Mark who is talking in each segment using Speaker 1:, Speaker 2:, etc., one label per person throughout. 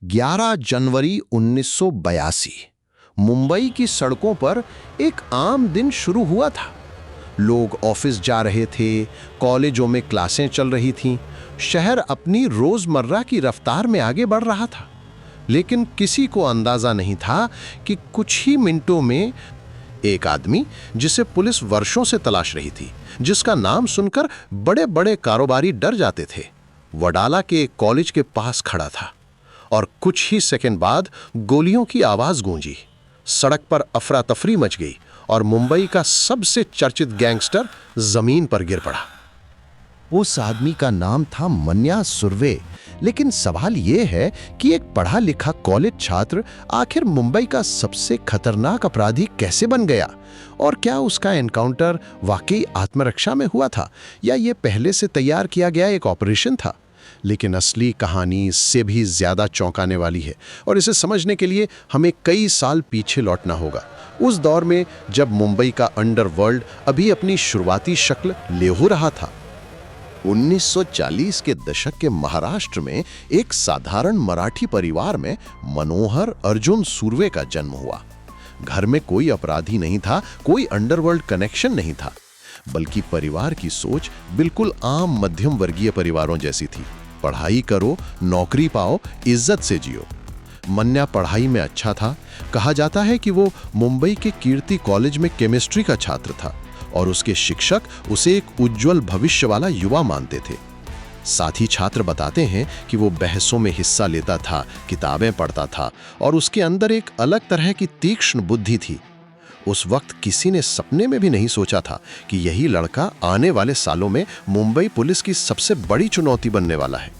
Speaker 1: 11 जनवरी 1982 मुंबई की सड़कों पर एक आम दिन शुरू हुआ था। लोग ऑफिस जा रहे थे, कॉलेजों में क्लासें चल रही थीं, शहर अपनी रोजमर्रा की रफ्तार में आगे बढ़ रहा था। लेकिन किसी को अंदाजा नहीं था कि कुछ ही मिनटों में एक आदमी, जिसे पुलिस वर्षों से तलाश रही थी, जिसका नाम सुनकर बड़े बड़े कारोबारी डर जाते थे, वडाला के एक कॉलेज के पास खड़ा था। और कुछ ही सेकंड बाद गोलियों की आवाज गूंजी, सड़क पर अफरा तफरी मच गई और मुंबई का सबसे चर्चित गैंगस्टर जमीन पर गिर पड़ा। उस आदमी का नाम था मन्या सुर्वे। लेकिन सवाल यह है कि एक पढ़ा लिखा कॉलेज छात्र आखिर मुंबई का सबसे खतरनाक अपराधी कैसे बन गया? और क्या उसका एनकाउंटर वाकई आत्मरक्षा में हुआ था या यह पहले से तैयार किया गया एक ऑपरेशन था? लेकिन असली कहानी इससे भी ज्यादा चौंकाने वाली है और इसे समझने के लिए हमें कई साल पीछे लौटना होगा, उस दौर में जब मुंबई का अंडरवर्ल्ड अभी अपनी शुरुआती शक्ल ले हो रहा था। 1940 के दशक के महाराष्ट्र में एक साधारण मराठी परिवार में मनोहर अर्जुन सुर्वे का जन्म हुआ। घर में कोई अपराधी नहीं था, कोई अंडरवर्ल्ड कनेक्शन नहीं था, बल्कि परिवार की सोच बिल्कुल आम मध्यम वर्गीय परिवारों जैसी थी। पढ़ाई करो, नौकरी पाओ, इज्जत से जियो। मन्या पढ़ाई में अच्छा था। कहा जाता है कि वो मुंबई के कीर्ति कॉलेज में केमिस्ट्री का छात्र था और उसके शिक्षक उसे एक उज्जवल भविष्य वाला युवा मानते थे। साथी छात्र बताते हैं कि वो बहसों में हिस्सा लेता था, किताबें पढ़ता था और उसके अंदर एक अलग तरह की तीक्ष्ण बुद्धि थी। उस वक्त किसी ने सपने में भी नहीं सोचा था कि यही लड़का आने वाले सालों में मुंबई पुलिस की सबसे बड़ी चुनौती बनने वाला है।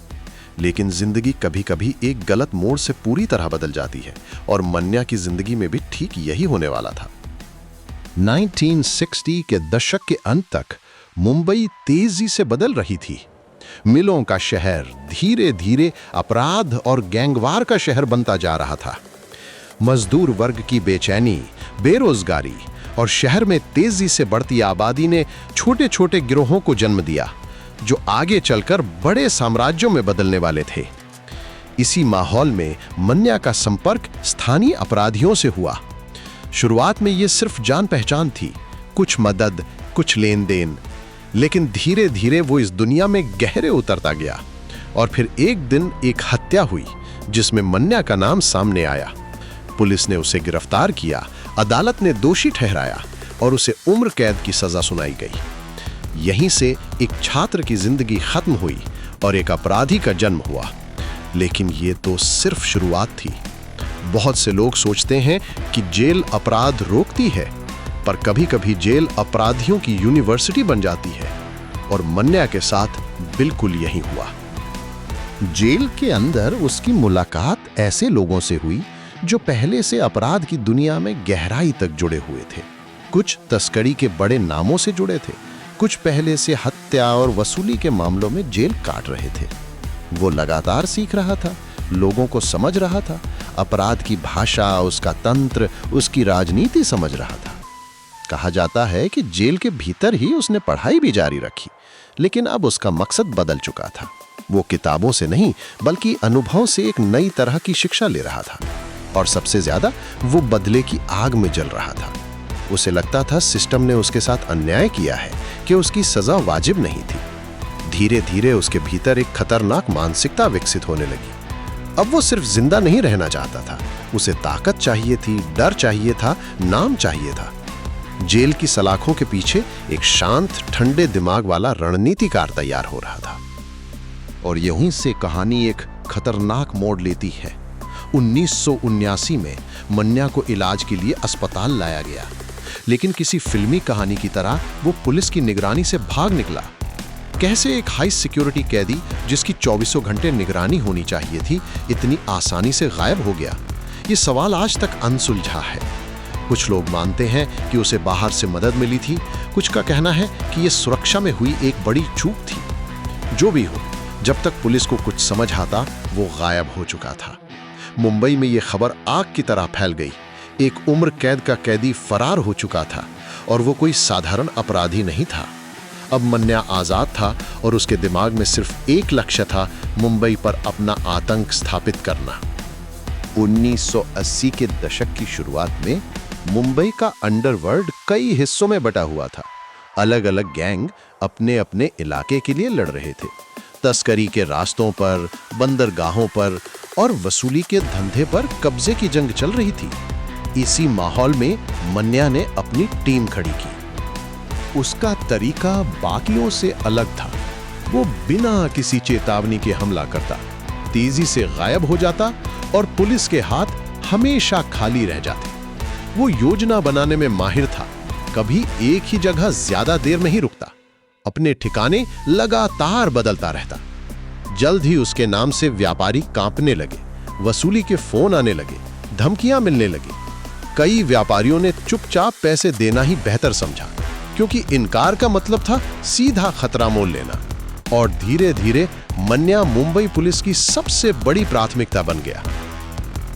Speaker 1: लेकिन जिंदगी कभी-कभी एक गलत मोड़ से पूरी तरह बदल जाती है और मन्या की जिंदगी में भी ठीक यही होने वाला था। 1960 के दशक के अंत तक मुंबई तेजी से बदल रही थी। मिलों का शहर धीरे धीरे अपराध और गैंगवार का शहर बनता जा रहा था। मजदूर वर्ग की बेचैनी, बेरोजगारी और शहर में तेजी से बढ़ती आबादी ने छोटे छोटे गिरोहों को जन्म दिया, जो आगे चलकर बड़े साम्राज्यों में बदलने वाले थे। इसी माहौल में मन्या का संपर्क स्थानीय अपराधियों से हुआ। शुरुआत में यह सिर्फ जान पहचान थी, कुछ मदद, कुछ लेन देन, लेकिन धीरे धीरे वो इस दुनिया में गहरे उतरता गया। और फिर एक दिन एक हत्या हुई जिसमें मन्या का नाम सामने आया। पुलिस ने उसे गिरफ्तार किया, अदालत ने दोषी ठहराया और उसे उम्र कैद की सजा सुनाई गई। यहीं से एक छात्र की जिंदगी खत्म हुई और एक अपराधी का जन्म हुआ। लेकिन ये तो सिर्फ शुरुआत थी। बहुत से लोग सोचते हैं कि जेल अपराध रोकती है, पर कभी-कभी जेल अपराधियों की यूनिवर्सिटी बन जाती है और मन्या के साथ बिल्कुल यही हुआ। जेल के अंदर उसकी मुलाकात ऐसे लोगों से हुई जो पहले से अपराध की दुनिया में गहराई तक जुड़े हुए थे। कुछ तस्करी के बड़े नामों से जुड़े थे, कुछ पहले से हत्या और वसूली के मामलों में जेल काट रहे थे। वो लगातार सीख रहा था, लोगों को समझ रहा था, अपराध की भाषा, उसका तंत्र, उसकी राजनीति समझ रहा था। कहा जाता है कि जेल के भीतर ही उसने पढ़ाई भी जारी रखी, लेकिन अब उसका मकसद बदल चुका था। वो किताबों से नहीं बल्कि अनुभव से एक नई तरह की शिक्षा ले रहा था। और सबसे ज्यादा वो बदले की आग में जल रहा था। उसे लगता था सिस्टम ने उसके साथ अन्याय किया है कि उसकी सजा वाजिब नहीं थी। धीरे धीरे उसके भीतर एक खतरनाक मानसिकता विकसित होने लगी। अब वो सिर्फ जिंदा नहीं रहना चाहता था, उसे ताकत चाहिए थी, डर चाहिए था, नाम चाहिए था। जेल की सलाखों के पीछे एक शांत, ठंडे दिमाग वाला रणनीतिकार तैयार हो रहा था। और यहीं से कहानी एक खतरनाक मोड़ लेती है। 1979 में मन्या को इलाज के लिए अस्पताल लाया गया, लेकिन किसी फिल्मी कहानी की तरह वो पुलिस की निगरानी से भाग निकला। कैसे एक हाई सिक्योरिटी कैदी जिसकी 24 घंटे निगरानी होनी चाहिए थी, इतनी आसानी से गायब हो गया? ये सवाल आज तक अनसुलझा है। कुछ लोग मानते हैं कि उसे बाहर से मदद मिली थी, कुछ का कहना है कि यह सुरक्षा में हुई एक बड़ी चूक थी। जो भी हो, जब तक पुलिस को कुछ समझ आता, वो गायब हो चुका था। मुंबई में यह खबर आग की तरह फैल गई। एक उम्र कैद का कैदी फरार हो चुका था और वो कोई साधारण अपराधी नहीं था। अब मन्या आजाद था और उसके दिमाग में सिर्फ एक लक्ष्य था, मुंबई पर अपना आतंक स्थापित करना। 1980 के दशक की शुरुआत में मुंबई का अंडरवर्ल्ड कई हिस्सों में बटा हुआ था। अलग अलग गैंग अपने अपने इलाके के लिए लड़ रहे थे। तस्करी के रास्तों पर, बंदरगाहों पर और वसूली के धंधे पर कब्जे की जंग चल रही थी। इसी माहौल में मन्या ने अपनी टीम खड़ी की। उसका तरीका बाकियों से अलग था। वो बिना किसी चेतावनी के हमला करता, तेजी से गायब हो जाता और पुलिस के हाथ हमेशा खाली रह जाते। वो योजना बनाने में माहिर था, कभी एक ही जगह ज्यादा देर नहीं रुकता, अपने ठिकाने लगातार बदलता रहता। जल्द ही उसके नाम से व्यापारी कांपने लगे, वसूली के फोन आने लगे, धमकियां मिलने लगी। कई व्यापारियों ने चुपचाप पैसे देना ही बेहतर समझा, क्योंकि इनकार का मतलब था सीधा खतरा मोल लेना। और धीरे धीरे मन्या मुंबई पुलिस की सबसे बड़ी प्राथमिकता बन गया।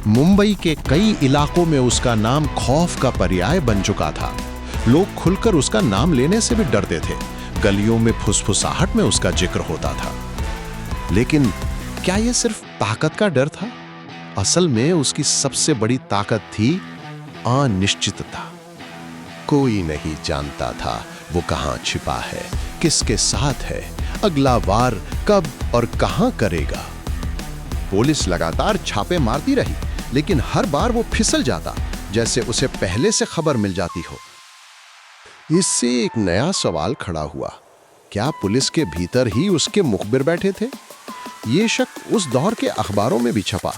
Speaker 1: मुंबई के कई इलाकों में उसका नाम खौफ का पर्याय बन चुका था। लोग खुलकर उसका नाम लेने से भी डरते थे। गलियों में फुसफुसाहट में उसका जिक्र होता था। लेकिन क्या यह सिर्फ ताकत का डर था? असल में उसकी सबसे बड़ी ताकत थी अनिश्चितता। कोई नहीं जानता था वो कहां छिपा है, किसके साथ है, अगला वार कब और कहां करेगा। पुलिस लगातार छापे मारती रही, लेकिन हर बार वो फिसल जाता, जैसे उसे पहले से खबर मिल जाती हो। इससे एक नया सवाल खड़ा हुआ, क्या पुलिस के भीतर ही उसके मुखबिर बैठे थे? ये शक उस दौर के अखबारों में भी छपा,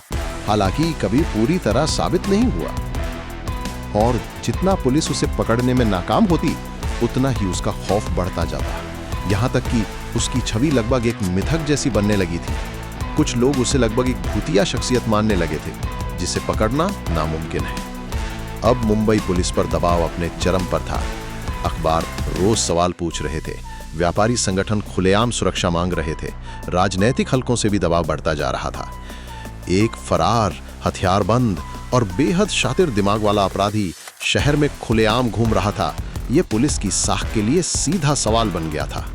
Speaker 1: हालांकि कभी पूरी तरह साबित नहीं हुआ। और जितना पुलिस उसे पकड़ने में नाकाम होती, उतना ही उसका खौफ बढ़ता जाता। यहां तक कि उसकी छवि लगभग एक मिथक जैसी बनने लगी थी। कुछ लोग उसे लगभग एक भूतिया शख्सियत मानने लगे थे, जिसे पकड़ना नामुमकिन है। अब मुंबई पुलिस पर दबाव अपने चरम पर था। अखबार रोज सवाल पूछ रहे थे, व्यापारी संगठन खुलेआम सुरक्षा मांग रहे थे, राजनैतिक हलकों से भी दबाव बढ़ता जा रहा था। एक फरार, हथियारबंद और बेहद शातिर दिमाग वाला अपराधी शहर में खुलेआम घूम रहा था। यह पुलिस की साख के लिए सीधा सवाल बन गया था।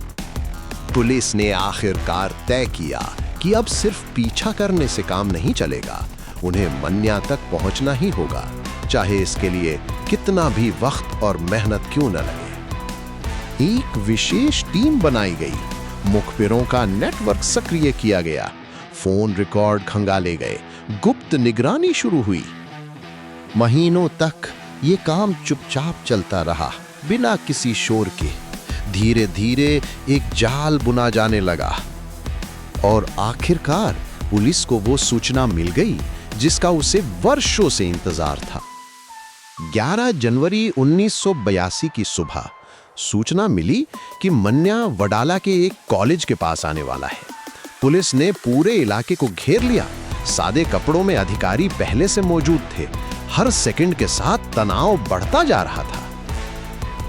Speaker 1: पुलिस ने आखिरकार तय किया कि अब सिर्फ पीछा करने से काम नहीं चलेगा, उन्हें मन्या तक पहुंचना ही होगा, चाहे इसके लिए कितना भी वक्त और मेहनत क्यों न लगे। एक विशेष टीम बनाई गई, मुखबिरों का नेटवर्क सक्रिय किया गया, फोन रिकॉर्ड खंगाले गए, गुप्त निगरानी शुरू हुई। महीनों तक ये काम चुपचाप चलता रहा, बिना किसी शोर के। धीरे धीरे एक जाल बुना जाने लगा और आखिरकार पुलिस को वो सूचना मिल गई जिसका उसे वर्षों से इंतजार था। 11 जनवरी 1982 की सुबह सूचना मिली कि मन्या वडाला के एक कॉलेज के पास आने वाला है। पुलिस ने पूरे इलाके को घेर लिया। सादे कपड़ों में अधिकारी पहले से मौजूद थे। हर सेकंड के साथ तनाव बढ़ता जा रहा था।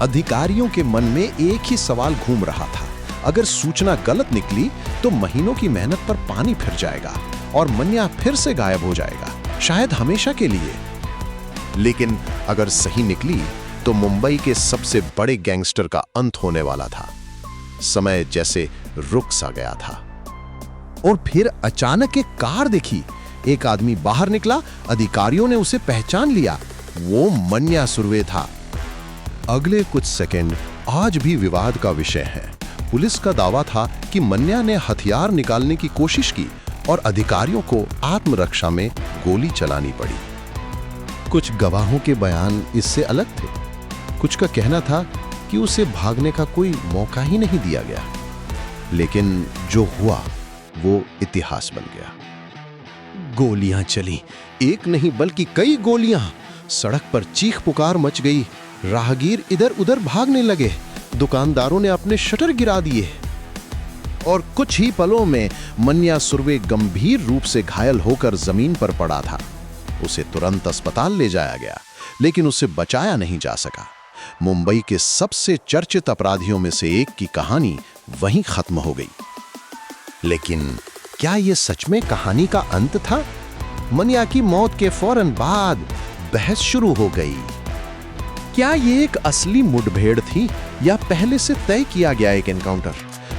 Speaker 1: अधिकारियों के मन में एक ही सवाल घूम रहा था, अगर सूचना गलत निकली तो महीनों की मेहनत पर पानी फिर जाएगा और मन्या फिर से गायब हो जाएगा, शायद हमेशा के लिए। लेकिन अगर सही निकली तो मुंबई के सबसे बड़े गैंगस्टर का अंत होने वाला था। समय जैसे रुक सा गया था। और फिर अचानक एक कार दिखी। एक आदमी बाहर निकला, अधिकारियों ने उसे पहचान लिया। वो मन्या सुर्वे था। अगले कुछ सेकंड आज भी विवाद का विषय है। पुलिस का दावा था कि मन्या ने हथियार निकालने की कोशिश की और अधिकारियों को आत्मरक्षा में गोली चलानी पड़ी। कुछ गवाहों के बयान इससे अलग थे। कुछ का कहना था कि उसे भागने का कोई मौका ही नहीं दिया गया। लेकिन जो हुआ वो इतिहास बन गया। गोलियां चली, एक नहीं बल्कि कई गोलियां। सड़क पर चीख पुकार मच गई। राहगीर इधर उधर भागने लगे। दुकानदारों ने अपने शटर गिरा दिए। और कुछ ही पलों में मन्या सुर्वे गंभीर रूप से घायल होकर जमीन पर पड़ा था। उसे तुरंत अस्पताल ले जाया गया, लेकिन उसे बचाया नहीं जा सका। मुंबई के सबसे चर्चित अपराधियों में से एक की कहानी वहीं खत्म हो गई। लेकिन क्या यह सच में कहानी का अंत था? मन्या की मौत के फौरन बाद बहस शुरू हो गई। क्या यह एक असली मुठभेड़ थी या पहले से तय किया गया एक एनकाउंटर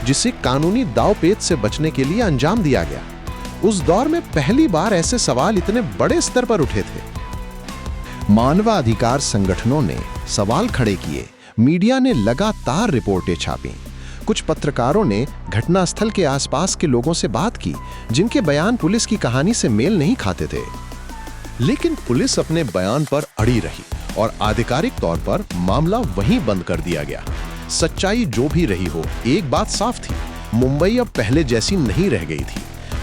Speaker 1: जिसे कानूनी दांवपेच से बचने के लिए अंजाम दिया गया? उस दौर में पहली बार ऐसे सवाल इतने बड़े स्तर पर उठे थे। मानवाधिकार संगठनों ने सवाल खड़े किए, मीडिया ने लगातार रिपोर्टें छापी, कुछ पत्रकारों ने घटनास्थल के आसपास के लोगों से बात की जिनके बयान पुलिस की कहानी से मेल नहीं खाते थे। लेकिन पुलिस अपने बयान पर अड़ी रही और आधिकारिक तौर पर मामला वहीं बंद कर दिया गया। सच्चाई जो भी रही हो, एक बात साफ थी, मुंबई अब पहले जैसी नहीं रह गई थी,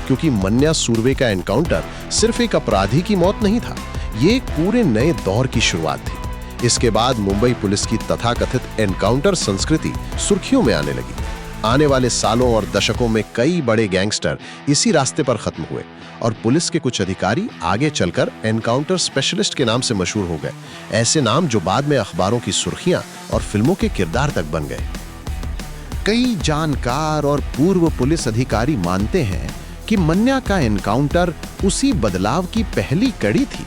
Speaker 1: क्योंकि मन्या सुरवे का एनकाउंटर सिर्फ एक अपराधी की मौत नहीं था, ये एक पूरे नए दौर की शुरुआत थी। इसके बाद मुंबई पुलिस की तथाकथित एनकाउंटर संस्कृति सुर्खियों में आने लगी। आने वाले सालों और दशकों में कई बड़े गैंगस्टर इसी रास्ते पर खत्म हुए और पुलिस के कुछ अधिकारी आगे चलकर एनकाउंटर स्पेशलिस्ट के नाम से मशहूर हो गए, ऐसे नाम जो बाद में अखबारों की सुर्खियां और फिल्मों के किरदार तक बन गए। कई जानकार और पूर्व पुलिस अधिकारी मानते हैं कि मन्या का एनकाउंटर उसी बदलाव की पहली कड़ी थी,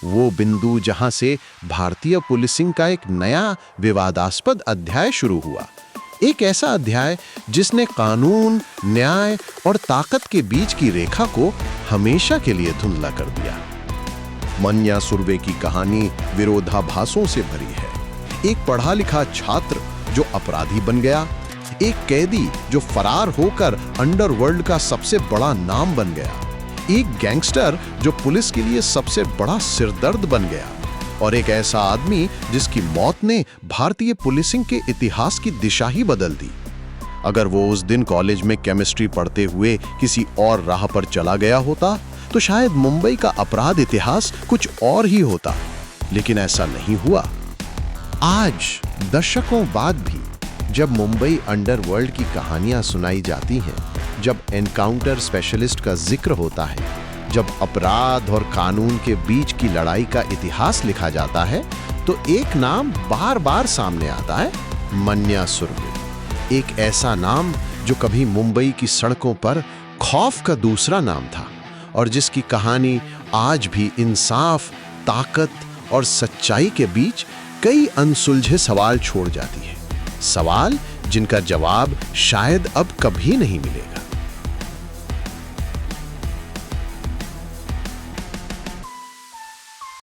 Speaker 1: वो बिंदु जहां से भारतीय पुलिसिंग का एक नया विवादास्पद अध्याय शुरू हुआ, एक ऐसा अध्याय जिसने कानून, न्याय और ताकत के बीच की रेखा को हमेशा के लिए धुंधला कर दिया। मन्या सुरवे की कहानी विरोधाभासों से भरी है। एक पढ़ा लिखा छात्र जो अपराधी बन गया, एक कैदी जो फरार होकर अंडरवर्ल्ड का सबसे बड़ा नाम बन गया, एक गैंगस्टर जो पुलिस के लिए सबसे बड़ा सिरदर्द बन गया, और एक ऐसा आदमी जिसकी मौत ने भारतीय पुलिसिंग के इतिहास की दिशा ही बदल दी। अगर वो उस दिन कॉलेज में केमिस्ट्री पढ़ते हुए किसी और राह पर चला गया होता तो शायद मुंबई का अपराध इतिहास कुछ और ही होता, लेकिन ऐसा नहीं हुआ। आज दशकों बाद भी जब मुंबई अंडरवर्ल्ड की कहानियां सुनाई जाती हैं, जब एनकाउंटर स्पेशलिस्ट का जिक्र होता है, जब अपराध और कानून के बीच की लड़ाई का इतिहास लिखा जाता है, तो एक नाम बार बार सामने आता है, मन्या सुरवे। एक ऐसा नाम जो कभी मुंबई की सड़कों पर खौफ का दूसरा नाम था और जिसकी कहानी आज भी इंसाफ, ताकत और सच्चाई के बीच कई अनसुलझे सवाल छोड़ जाती है, सवाल जिनका जवाब शायद अब कभी नहीं मिलेगा।